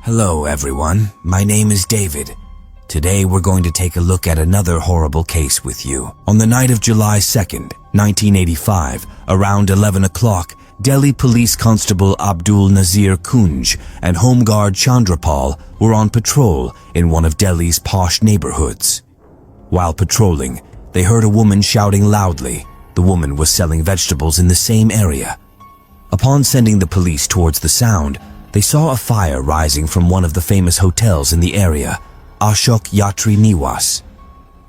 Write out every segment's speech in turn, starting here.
Hello everyone, my name is David. Today we're going to take a look at another horrible case with you. On the night of July 2nd, 1985, around 11 o'clock, Delhi Police Constable Abdul Nazir Kunj and Home Guard Chandrapal were on patrol in one of Delhi's posh neighborhoods. While patrolling, they heard a woman shouting loudly. The woman was selling vegetables in the same area. Upon sending the police towards the sound, they saw a fire rising from one of the famous hotels in the area, Ashok Yatri Niwas.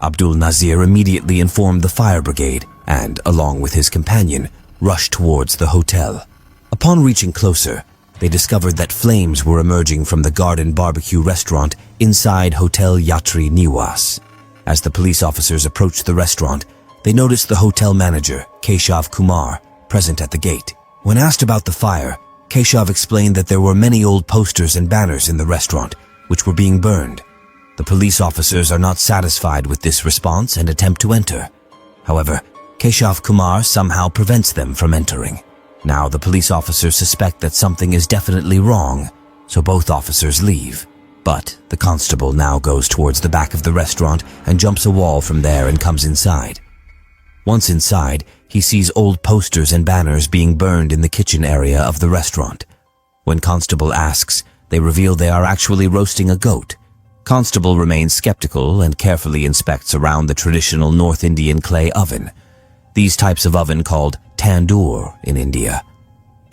Abdul Nazir immediately informed the fire brigade and, along with his companion, rushed towards the hotel. Upon reaching closer, they discovered that flames were emerging from the Garden Barbecue restaurant inside Hotel Yatri Niwas. As the police officers approached the restaurant, they noticed the hotel manager, Keshav Kumar, present at the gate. When asked about the fire, Keshav explained that there were many old posters and banners in the restaurant, which were being burned. The police officers are not satisfied with this response and attempt to enter. However, Keshav Kumar somehow prevents them from entering. Now the police officers suspect that something is definitely wrong, so both officers leave. But the constable now goes towards the back of the restaurant and jumps a wall from there and comes inside. Once inside, he sees old posters and banners being burned in the kitchen area of the restaurant. When Constable asks, they reveal they are actually roasting a goat. Constable remains skeptical and carefully inspects around the traditional North Indian clay oven. These types of oven called tandoor in India.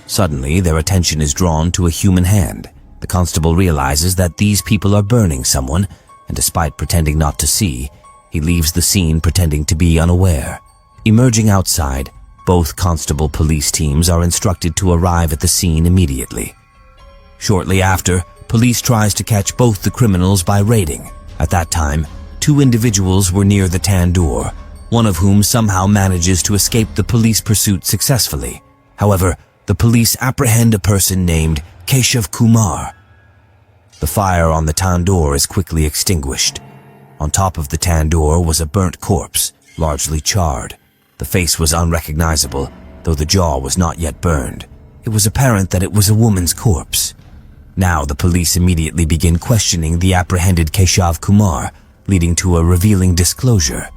Suddenly, their attention is drawn to a human hand. The constable realizes that these people are burning someone, and despite pretending not to see, he leaves the scene pretending to be unaware. Emerging outside, both constable police teams are instructed to arrive at the scene immediately. Shortly after, police tries to catch both the criminals by raiding. At that time, two individuals were near the tandoor, one of whom somehow manages to escape the police pursuit successfully. However, the police apprehend a person named Keshav Kumar. The fire on the tandoor is quickly extinguished. On top of the tandoor was a burnt corpse, largely charred. The face was unrecognizable, though the jaw was not yet burned. It was apparent that it was a woman's corpse. Now the police immediately begin questioning the apprehended Keshav Kumar, leading to a revealing disclosure.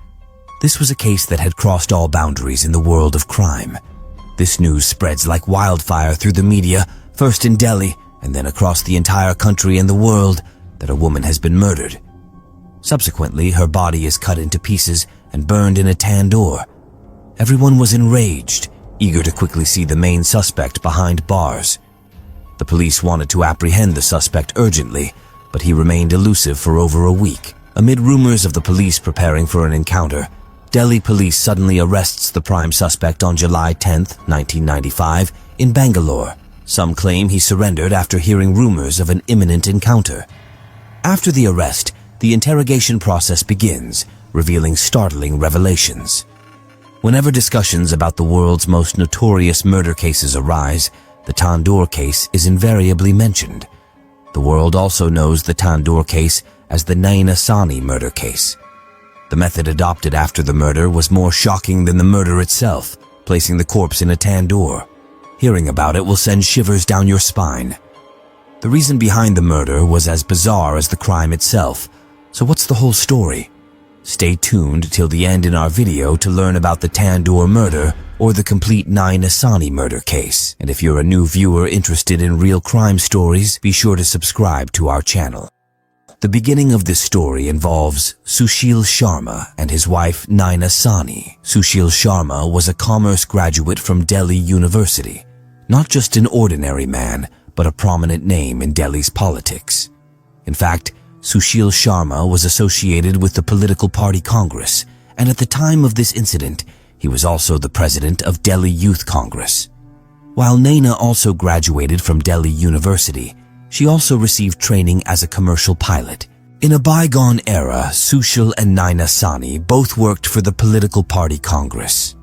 This was a case that had crossed all boundaries in the world of crime. This news spreads like wildfire through the media, first in Delhi and then across the entire country and the world, that a woman has been murdered. Subsequently, her body is cut into pieces and burned in a tandoor. Everyone was enraged, eager to quickly see the main suspect behind bars. The police wanted to apprehend the suspect urgently, but he remained elusive for over a week. Amid rumors of the police preparing for an encounter, Delhi police suddenly arrests the prime suspect on July 10, 1995, in Bangalore. Some claim he surrendered after hearing rumors of an imminent encounter. After the arrest, the interrogation process begins, revealing startling revelations. Whenever discussions about the world's most notorious murder cases arise, the tandoor case is invariably mentioned. The world also knows the tandoor case as the Naina Sani murder case. The method adopted after the murder was more shocking than the murder itself, placing the corpse in a tandoor. Hearing about it will send shivers down your spine. The reason behind the murder was as bizarre as the crime itself. So what's the whole story? Stay tuned till the end in our video to learn about the tandoor murder or the complete Naina Sani murder case. And if you're a new viewer interested in real crime stories, be sure to subscribe to our channel. The beginning of this story involves Sushil Sharma and his wife Naina Sani. Sushil Sharma was a commerce graduate from Delhi University. Not just an ordinary man, but a prominent name in Delhi's politics. In fact, Sushil Sharma was associated with the political party Congress, and at the time of this incident, he was also the president of Delhi Youth Congress. While Naina also graduated from Delhi University, she also received training as a commercial pilot. In a bygone era, Sushil and Naina Sani both worked for the political party Congress.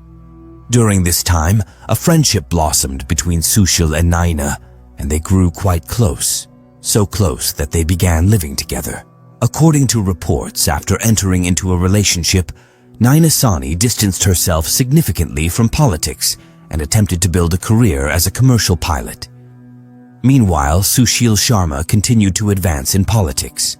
During this time, a friendship blossomed between Sushil and Naina, and they grew quite close. So close that they began living together. According to reports, after entering into a relationship, Naina Sani distanced herself significantly from politics and attempted to build a career as a commercial pilot. Meanwhile, Sushil Sharma continued to advance in politics.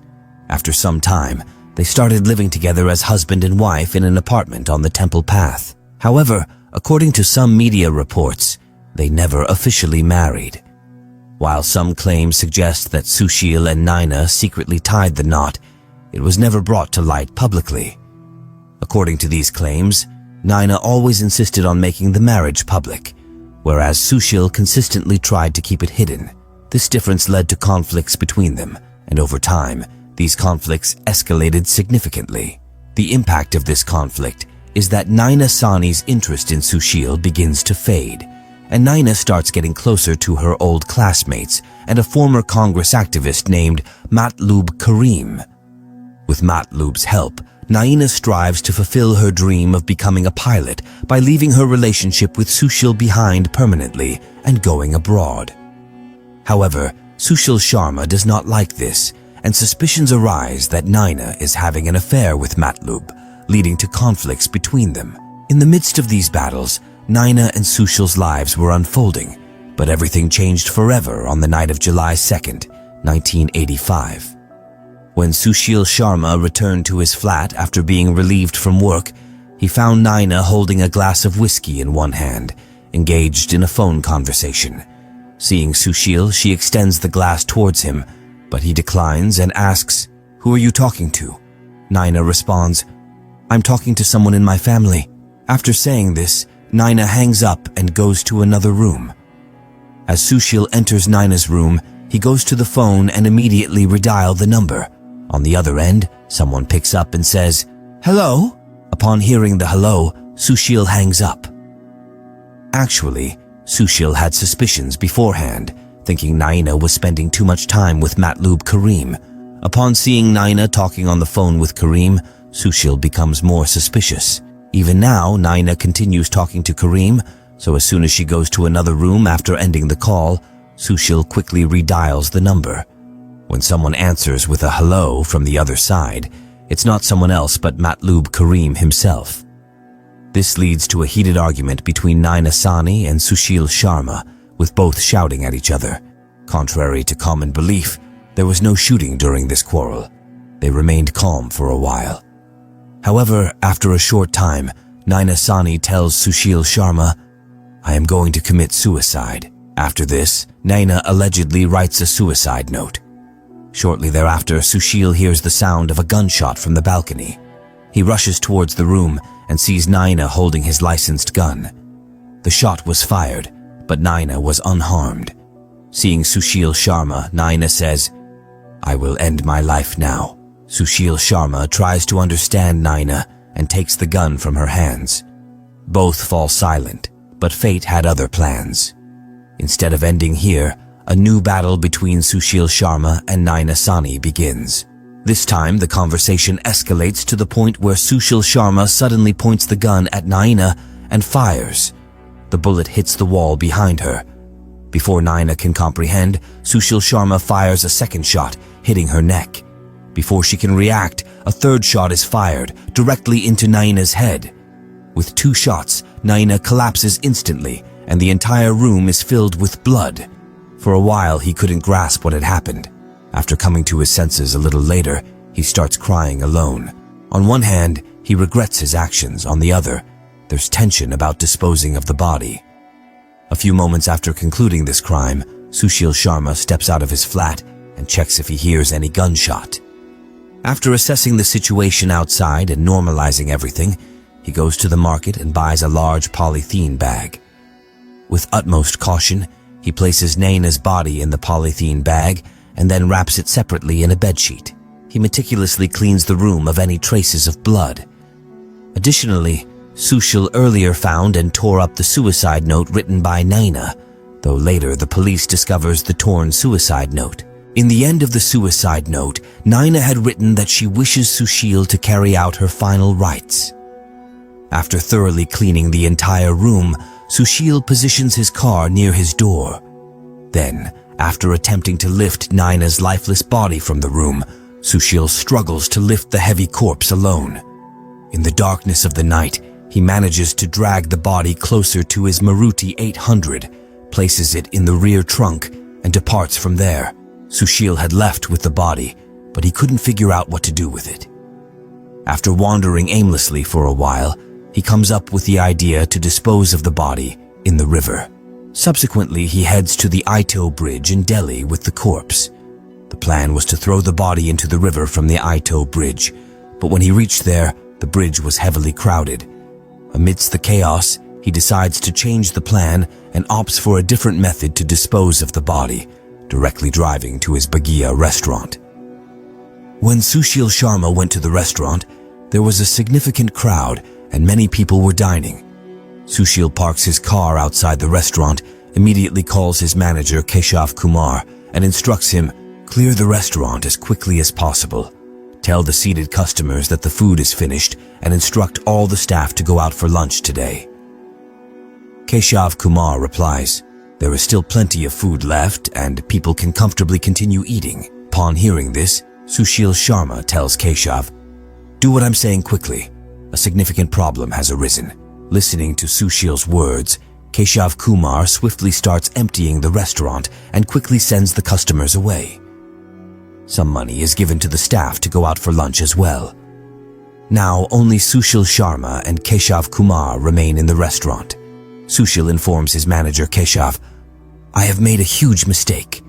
After some time, they started living together as husband and wife in an apartment on the Temple Path. However, according to some media reports, they never officially married. While some claims suggest that Sushil and Naina secretly tied the knot, it was never brought to light publicly. According to these claims, Naina always insisted on making the marriage public, whereas Sushil consistently tried to keep it hidden. This difference led to conflicts between them, and over time, these conflicts escalated significantly. The impact of this conflict is that Naina Sani's interest in Sushil begins to fade, and Naina starts getting closer to her old classmates and a former Congress activist named Matlub Karim. With Matlub's help, Naina strives to fulfill her dream of becoming a pilot by leaving her relationship with Sushil behind permanently and going abroad. However, Sushil Sharma does not like this, and suspicions arise that Naina is having an affair with Matlub, leading to conflicts between them. In the midst of these battles, Naina and Sushil's lives were unfolding, but everything changed forever on the night of July 2nd, 1985. When Sushil Sharma returned to his flat after being relieved from work, he found Naina holding a glass of whiskey in one hand, engaged in a phone conversation. Seeing Sushil, she extends the glass towards him, but he declines and asks, "Who are you talking to?" Naina responds, "I'm talking to someone in my family." After saying this, Naina hangs up and goes to another room. As Sushil enters Naina's room, he goes to the phone and immediately redial the number. On the other end, someone picks up and says, "Hello?" Upon hearing the hello, Sushil hangs up. Actually, Sushil had suspicions beforehand, thinking Naina was spending too much time with Matlub Karim. Upon seeing Naina talking on the phone with Karim, Sushil becomes more suspicious. Even now, Naina continues talking to Karim, so as soon as she goes to another room after ending the call, Sushil quickly redials the number. When someone answers with a hello from the other side, it's not someone else but Matlub Karim himself. This leads to a heated argument between Naina Sani and Sushil Sharma, with both shouting at each other. Contrary to common belief, there was no shooting during this quarrel. They remained calm for a while. However, after a short time, Naina Sani tells Sushil Sharma, "I am going to commit suicide." After this, Naina allegedly writes a suicide note. Shortly thereafter, Sushil hears the sound of a gunshot from the balcony. He rushes towards the room and sees Naina holding his licensed gun. The shot was fired, but Naina was unharmed. Seeing Sushil Sharma, Naina says, "I will end my life now." Sushil Sharma tries to understand Naina and takes the gun from her hands. Both fall silent, but fate had other plans. Instead of ending here, a new battle between Sushil Sharma and Naina Sani begins. This time, the conversation escalates to the point where Sushil Sharma suddenly points the gun at Naina and fires. The bullet hits the wall behind her. Before Naina can comprehend, Sushil Sharma fires a second shot, hitting her neck. Before she can react, a third shot is fired, directly into Naina's head. With 2 shots, Naina collapses instantly, and the entire room is filled with blood. For a while, he couldn't grasp what had happened. After coming to his senses a little later, he starts crying alone. On one hand, he regrets his actions. On the other, there's tension about disposing of the body. A few moments after concluding this crime, Sushil Sharma steps out of his flat and checks if he hears any gunshot. After assessing the situation outside and normalizing everything, he goes to the market and buys a large polythene bag. With utmost caution, he places Naina's body in the polythene bag and then wraps it separately in a bedsheet. He meticulously cleans the room of any traces of blood. Additionally, Sushil earlier found and tore up the suicide note written by Naina, though later the police discovers the torn suicide note. In the end of the suicide note, Naina had written that she wishes Sushil to carry out her final rites. After thoroughly cleaning the entire room, Sushil positions his car near his door. Then, after attempting to lift Naina's lifeless body from the room, Sushil struggles to lift the heavy corpse alone. In the darkness of the night, he manages to drag the body closer to his Maruti 800, places it in the rear trunk, and departs from there. Sushil had left with the body, but he couldn't figure out what to do with it. After wandering aimlessly for a while, he comes up with the idea to dispose of the body in the river. Subsequently, he heads to the Ito Bridge in Delhi with the corpse. The plan was to throw the body into the river from the Ito Bridge, but when he reached there, the bridge was heavily crowded. Amidst the chaos, he decides to change the plan and opts for a different method to dispose of the body, directly driving to his Bagia restaurant. When Sushil Sharma went to the restaurant, there was a significant crowd and many people were dining. Sushil parks his car outside the restaurant, immediately calls his manager Keshav Kumar and instructs him, "Clear the restaurant as quickly as possible. Tell the seated customers that the food is finished and instruct all the staff to go out for lunch today." Keshav Kumar replies, "There is still plenty of food left and people can comfortably continue eating." Upon hearing this, Sushil Sharma tells Keshav, "Do what I'm saying quickly. A significant problem has arisen." Listening to Sushil's words, Keshav Kumar swiftly starts emptying the restaurant and quickly sends the customers away. Some money is given to the staff to go out for lunch as well. Now only Sushil Sharma and Keshav Kumar remain in the restaurant. Sushil informs his manager Keshav, "I have made a huge mistake.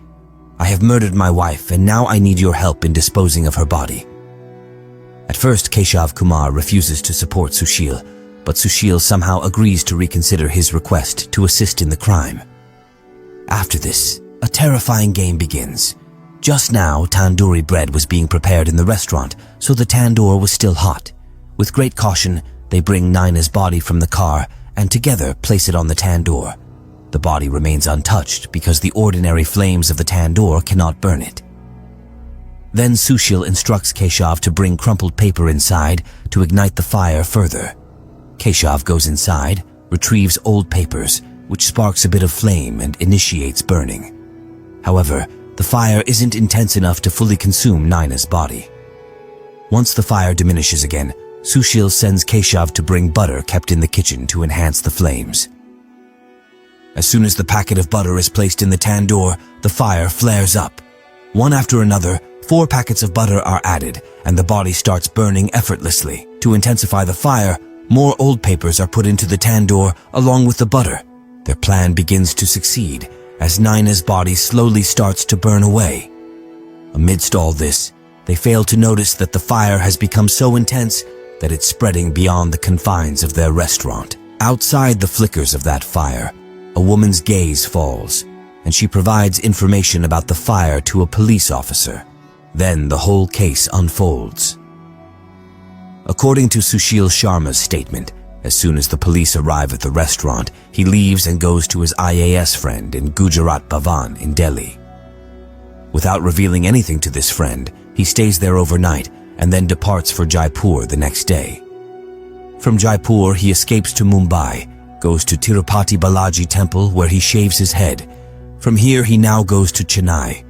I have murdered my wife and now I need your help in disposing of her body." At first, Keshav Kumar refuses to support Sushil, but Sushil somehow agrees to reconsider his request to assist in the crime. After this, a terrifying game begins. Just now, tandoori bread was being prepared in the restaurant, so the tandoor was still hot. With great caution, they bring Naina's body from the car and together place it on the tandoor. The body remains untouched because the ordinary flames of the tandoor cannot burn it. Then Sushil instructs Keshav to bring crumpled paper inside to ignite the fire further. Keshav goes inside, retrieves old papers, which sparks a bit of flame and initiates burning. However, the fire isn't intense enough to fully consume Naina's body. Once the fire diminishes again, Sushil sends Keshav to bring butter kept in the kitchen to enhance the flames. As soon as the packet of butter is placed in the tandoor, the fire flares up. One after another, 4 packets of butter are added, and the body starts burning effortlessly. To intensify the fire, more old papers are put into the tandoor along with the butter. Their plan begins to succeed as Naina's body slowly starts to burn away. Amidst all this, they fail to notice that the fire has become so intense that it's spreading beyond the confines of their restaurant. Outside the flickers of that fire, a woman's gaze falls, and she provides information about the fire to a police officer. Then the whole case unfolds. According to Sushil Sharma's statement, as soon as the police arrive at the restaurant, he leaves and goes to his IAS friend in Gujarat Bhavan in Delhi. Without revealing anything to this friend, he stays there overnight and then departs for Jaipur the next day. From Jaipur, he escapes to Mumbai, goes to Tirupati Balaji temple where he shaves his head. From here, he now goes to Chennai.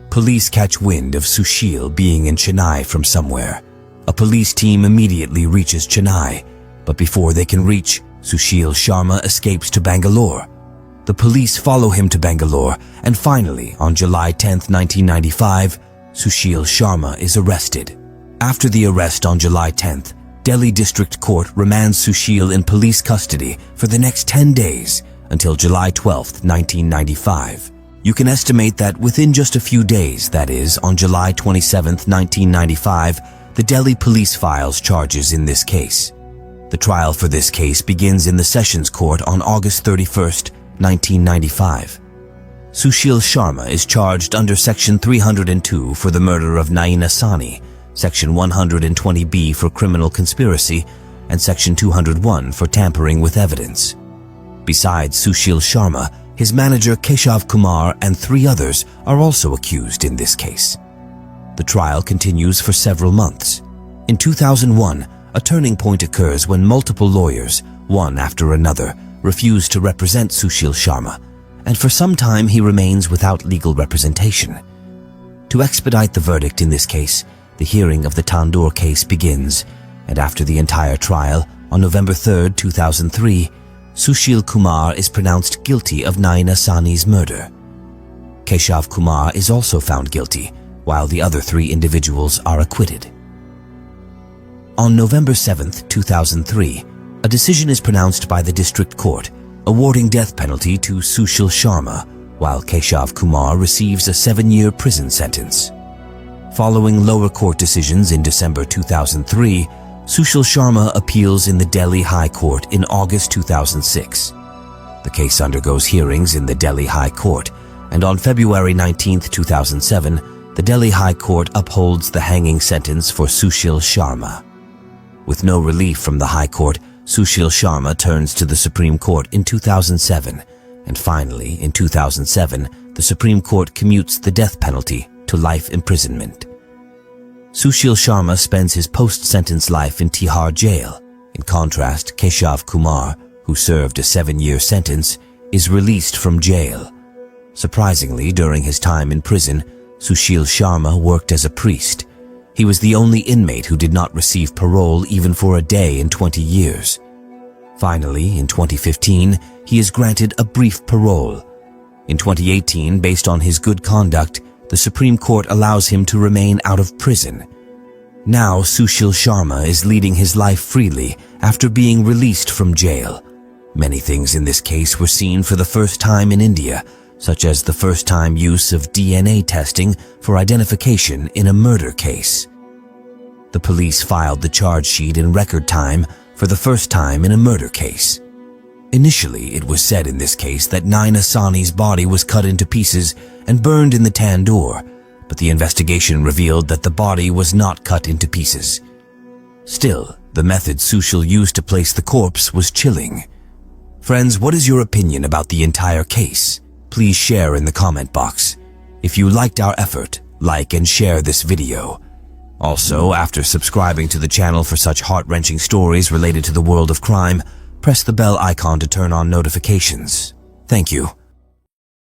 Police catch wind of Sushil being in Chennai from somewhere. A police team immediately reaches Chennai, but before they can reach, Sushil Sharma escapes to Bangalore. The police follow him to Bangalore, and finally, on July 10, 1995, Sushil Sharma is arrested. After the arrest on July 10th, Delhi District Court remands Sushil in police custody for the next 10 days until July 12, 1995. You can estimate that within just a few days, that is, on July 27, 1995, the Delhi police files charges in this case. The trial for this case begins in the Sessions Court on August 31, 1995. Sushil Sharma is charged under Section 302 for the murder of Naina Sani, Section 120B for criminal conspiracy, and Section 201 for tampering with evidence. Besides Sushil Sharma, his manager Keshav Kumar and 3 others are also accused in this case. The trial continues for several months. In 2001, a turning point occurs when multiple lawyers, one after another, refuse to represent Sushil Sharma, and for some time he remains without legal representation. To expedite the verdict in this case, the hearing of the Tandoor case begins, and after the entire trial, on November 3, 2003, Sushil Kumar is pronounced guilty of Naina Sani's murder. Keshav Kumar is also found guilty, while the other 3 individuals are acquitted. On November 7, 2003, a decision is pronounced by the district court, awarding death penalty to Sushil Sharma, while Keshav Kumar receives a 7-year prison sentence. Following lower court decisions in December 2003, Sushil Sharma appeals in the Delhi High Court in August 2006. The case undergoes hearings in the Delhi High Court, and on February 19, 2007, the Delhi High Court upholds the hanging sentence for Sushil Sharma. With no relief from the High Court, Sushil Sharma turns to the Supreme Court in 2007, and finally, in 2007, the Supreme Court commutes the death penalty to life imprisonment. Sushil Sharma spends his post-sentence life in Tihar jail. In contrast, Keshav Kumar, who served a 7-year sentence, is released from jail. Surprisingly, during his time in prison, Sushil Sharma worked as a priest. He was the only inmate who did not receive parole even for a day in 20 years. Finally, in 2015, he is granted a brief parole. In 2018, based on his good conduct, the Supreme Court allows him to remain out of prison. Now, Sushil Sharma is leading his life freely after being released from jail. Many things in this case were seen for the first time in India, such as the first-time use of DNA testing for identification in a murder case. The police filed the charge sheet in record time for the first time in a murder case. Initially, it was said in this case that Naina Sawhney's body was cut into pieces and burned in the tandoor, but the investigation revealed that the body was not cut into pieces. Still, the method Sushil used to place the corpse was chilling. Friends, what is your opinion about the entire case? Please share in the comment box. If you liked our effort, like and share this video. Also, after subscribing to the channel for such heart-wrenching stories related to the world of crime, press the bell icon to turn on notifications. Thank you.